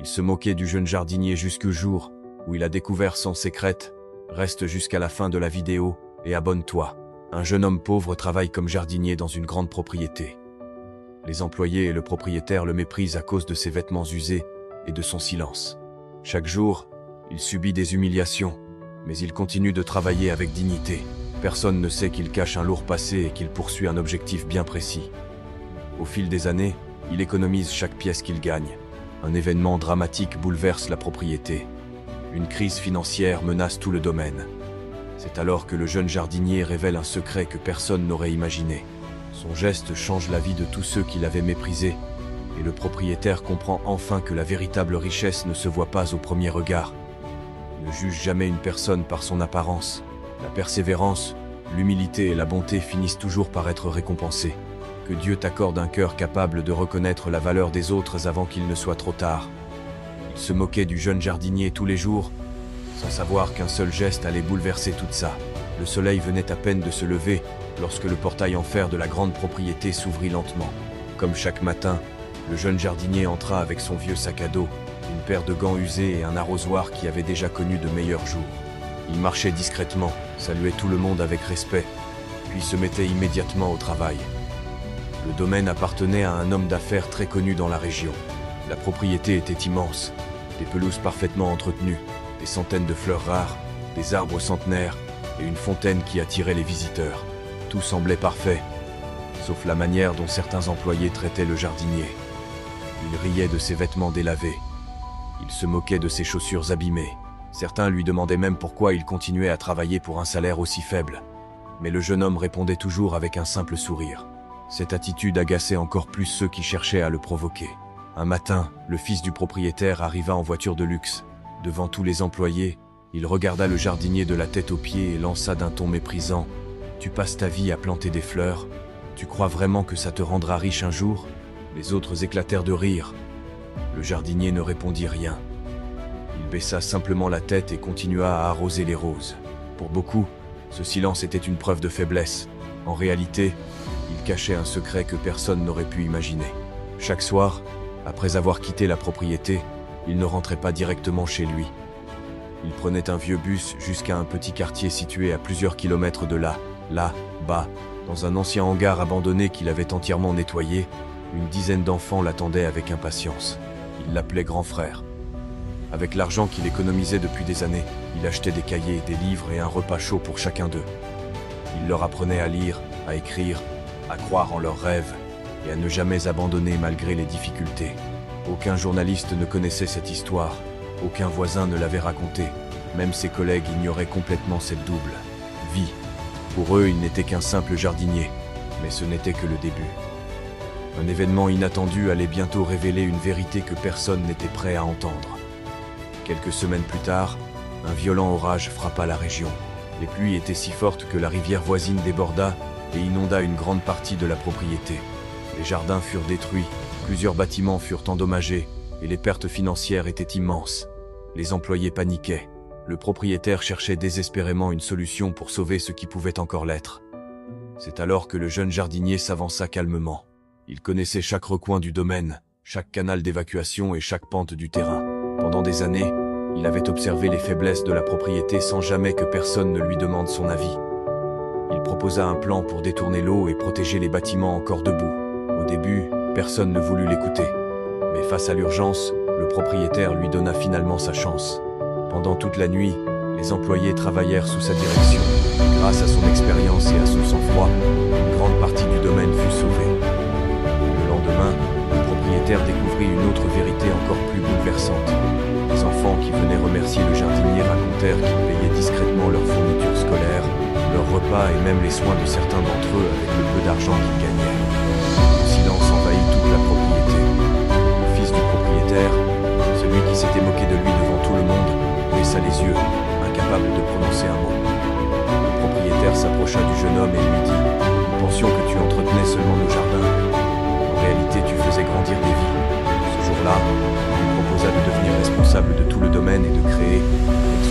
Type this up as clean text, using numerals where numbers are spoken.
Il se moquait du jeune jardinier jusqu'au jour où il a découvert son secret. Reste jusqu'à la fin de la vidéo et abonne-toi. Un jeune homme pauvre travaille comme jardinier dans une grande propriété. Les employés et le propriétaire le méprisent à cause de ses vêtements usés et de son silence. Chaque jour, il subit des humiliations, mais il continue de travailler avec dignité. Personne ne sait qu'il cache un lourd passé et qu'il poursuit un objectif bien précis. Au fil des années, il économise chaque pièce qu'il gagne. Un événement dramatique bouleverse la propriété. Une crise financière menace tout le domaine. C'est alors que le jeune jardinier révèle un secret que personne n'aurait imaginé. Son geste change la vie de tous ceux qui l'avaient méprisé, et le propriétaire comprend enfin que la véritable richesse ne se voit pas au premier regard. Ne juge jamais une personne par son apparence. La persévérance, l'humilité et la bonté finissent toujours par être récompensées. Que Dieu t'accorde un cœur capable de reconnaître la valeur des autres avant qu'il ne soit trop tard. Il se moquait du jeune jardinier tous les jours, sans savoir qu'un seul geste allait bouleverser tout ça. Le soleil venait à peine de se lever lorsque le portail en fer de la grande propriété s'ouvrit lentement. Comme chaque matin, le jeune jardinier entra avec son vieux sac à dos, une paire de gants usés et un arrosoir qui avait déjà connu de meilleurs jours. Il marchait discrètement, saluait tout le monde avec respect, puis se mettait immédiatement au travail. Le domaine appartenait à un homme d'affaires très connu dans la région. La propriété était immense, des pelouses parfaitement entretenues, des centaines de fleurs rares, des arbres centenaires et une fontaine qui attirait les visiteurs. Tout semblait parfait, sauf la manière dont certains employés traitaient le jardinier. Il riait de ses vêtements délavés. Il se moquait de ses chaussures abîmées. Certains lui demandaient même pourquoi il continuait à travailler pour un salaire aussi faible. Mais le jeune homme répondait toujours avec un simple sourire. Cette attitude agaçait encore plus ceux qui cherchaient à le provoquer. Un matin, le fils du propriétaire arriva en voiture de luxe. Devant tous les employés, il regarda le jardinier de la tête aux pieds et lança d'un ton méprisant : « Tu passes ta vie à planter des fleurs ? Tu crois vraiment que ça te rendra riche un jour ?» Les autres éclatèrent de rire. Le jardinier ne répondit rien. Il baissa simplement la tête et continua à arroser les roses. Pour beaucoup, ce silence était une preuve de faiblesse. En réalité, il cachait un secret que personne n'aurait pu imaginer. Chaque soir, après avoir quitté la propriété, il ne rentrait pas directement chez lui. Il prenait un vieux bus jusqu'à un petit quartier situé à plusieurs kilomètres de là-bas, dans un ancien hangar abandonné qu'il avait entièrement nettoyé. Une dizaine d'enfants l'attendaient avec impatience. Il l'appelait grand frère. Avec l'argent qu'il économisait depuis des années, il achetait des cahiers, des livres et un repas chaud pour chacun d'eux. Il leur apprenait à lire, à écrire, à croire en leurs rêves et à ne jamais abandonner malgré les difficultés. Aucun journaliste ne connaissait cette histoire, aucun voisin ne l'avait racontée, même ses collègues ignoraient complètement cette double vie. Pour eux, il n'était qu'un simple jardinier, mais ce n'était que le début. Un événement inattendu allait bientôt révéler une vérité que personne n'était prêt à entendre. Quelques semaines plus tard, un violent orage frappa la région. Les pluies étaient si fortes que la rivière voisine déborda et inonda une grande partie de la propriété. Les jardins furent détruits, plusieurs bâtiments furent endommagés et les pertes financières étaient immenses. Les employés paniquaient. Le propriétaire cherchait désespérément une solution pour sauver ce qui pouvait encore l'être. C'est alors que le jeune jardinier s'avança calmement. Il connaissait chaque recoin du domaine, chaque canal d'évacuation et chaque pente du terrain. Pendant des années, il avait observé les faiblesses de la propriété sans jamais que personne ne lui demande son avis. Il proposa un plan pour détourner l'eau et protéger les bâtiments encore debout. Au début, personne ne voulut l'écouter. Mais face à l'urgence, le propriétaire lui donna finalement sa chance. Pendant toute la nuit, les employés travaillèrent sous sa direction. Grâce à son expérience et à son sang-froid, une grande partie du domaine fut sauvée. Le lendemain, le propriétaire découvrit une autre vérité encore plus bouleversante. Les enfants qui venaient remercier le jardinier racontèrent qu'ils payaient discrètement leurs fournitures scolaires, leurs repas et même les soins de certains d'entre eux avec le peu d'argent qu'ils gagnaient. Le silence envahit toute la propriété. Le fils du propriétaire, celui qui s'était moqué de lui devant tout le monde, baissa les yeux, incapable de prononcer un mot. Le propriétaire s'approcha du jeune homme et lui dit : « Nous pensions que tu entretenais seulement nos jardins. En réalité, tu faisais grandir des vies. » Ce jour-là, il lui proposa de devenir responsable de tout le domaine et de créer, avec